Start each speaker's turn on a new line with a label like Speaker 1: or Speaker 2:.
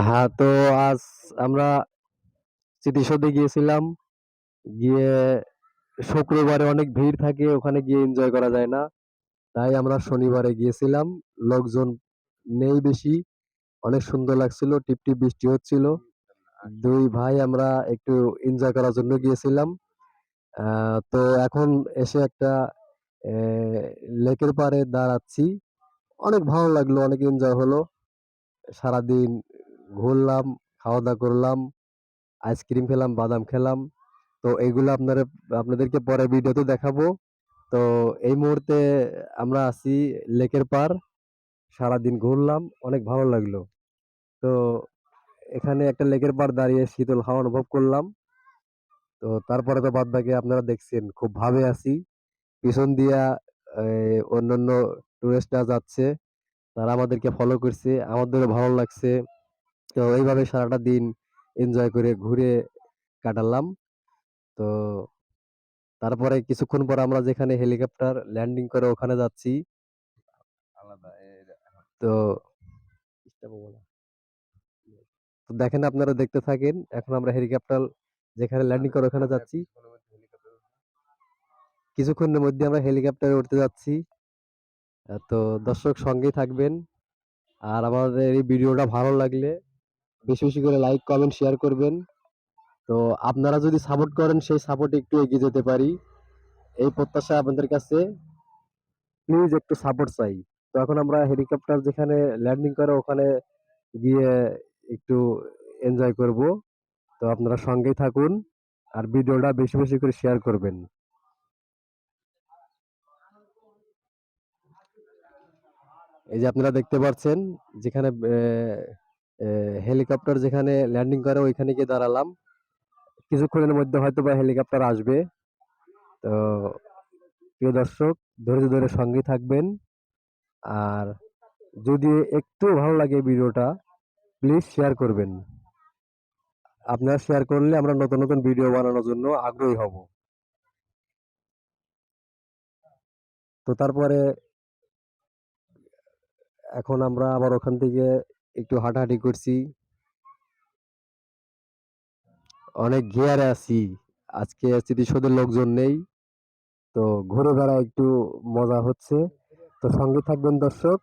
Speaker 1: হ্যাঁ, তো আজ আমরা স্মৃতিসৌধে গিয়েছিলাম। গিয়ে শুক্রবারে অনেক ভিড় থাকে, ওখানে গিয়ে এনজয় করা যায় না। তাই আমরা শনিবারে গিয়েছিলাম। লোকজন নেই বেশি। অনেক সুন্দর লাগছিল। টিপটিপ বৃষ্টি হচ্ছিল। ২ ভাই আমরা একটু এনজয় করার জন্য গিয়েছিলাম। তো এখন এসে একটা এ লেকের পাড়ে দাঁড়াচ্ছি। অনেক ভালো লাগলো, অনেক এনজয় হলো। সারাদিন ঘুরলাম, খাওয়া-দাওয়া করলাম, আইসক্রিম খেলাম, বাদাম খেলাম। তো এগুলো আপনাদেরকে পরে ভিডিওতে দেখাবো। তো এই মুহূর্তে আমরা আছি লেকের পাড়। সারাদিন ঘুরলাম, অনেক ভালো লাগলো। তো এখানে একটা লেকের পাড় দাঁড়িয়ে শীতল হাওয়া অনুভব করলাম। তো তারপরে তো বাদবাকি আপনারা দেখছেন, খুব ভাবে আছি। পিছন দিয়া অন্যান্য টুরিস্টরা যাচ্ছে। তারা আমাদেরকে ফলো করছে। আমাদেরও ভালো লাগছে। তো এইভাবে সারাটা দিন এনজয় করে ঘুরে কাটালাম। তো তারপরে কিছুক্ষণ পর আমরা যেখানে হেলিকপ্টার ল্যান্ডিং করে ওখানে যাচ্ছি। তো তো দেখেন, আপনারা দেখতে থাকেন। এখন আমরা হেলিকপ্টার যেখানে ল্যান্ডিং করে ওখানে যাচ্ছি। কিছুক্ষণের মধ্যে আমরা হেলিকপ্টারে উঠতে যাচ্ছি। তো দর্শক সঙ্গেই থাকবেন। আর আমাদের এই ভিডিওটা ভালো লাগলে বেশি, বেশি করে লাইক, কমেন্ট, শেয়ার করবেন। তো আপনারা যদি সাপোর্ট করেন সেই সাপোর্টে একটু এগিয়ে যেতে পারি। এই প্রত্যাশা আপনাদের কাছে। প্লিজ একটু সাপোর্ট চাই। তো এখন আমরা হেলিকপ্টার যেখানে ল্যান্ডিং করে ওখানে গিয়ে একটু এনজয় করব। তো আপনারা সঙ্গেই থাকুন আর ভিডিওটা বেশি বেশি করে শেয়ার করবেন। এই যে আপনারা দেখতে পাচ্ছেন যেখানে হেলিকপ্টার যেখানে ল্যান্ডিং করে ওইখানে গিয়ে দাঁড়ালাম। কিছুক্ষণের মধ্যে হয়তো বা হেলিকপ্টার আসবে। তো প্রিয় দর্শক, ধৈর্য ধরে সঙ্গেই থাকবেন। আর যদি একটু ভালো লাগে ভিডিওটা, প্লিজ শেয়ার করবেন। আপনারা শেয়ার করলে আমরা নতুন নতুন ভিডিও বানানোর জন্য আগ্রহী হব। তো তারপরে এখন আমরা আবার ওখান থেকে একটু হাঁটাহাঁটি করছি। অনেক গিয়ারে আছি। আজকে স্মৃতিসৌধের লোকজন নেই। তো ঘুরে বেড়ায় একটু মজা হচ্ছে। তো সঙ্গে থাকবেন দর্শক।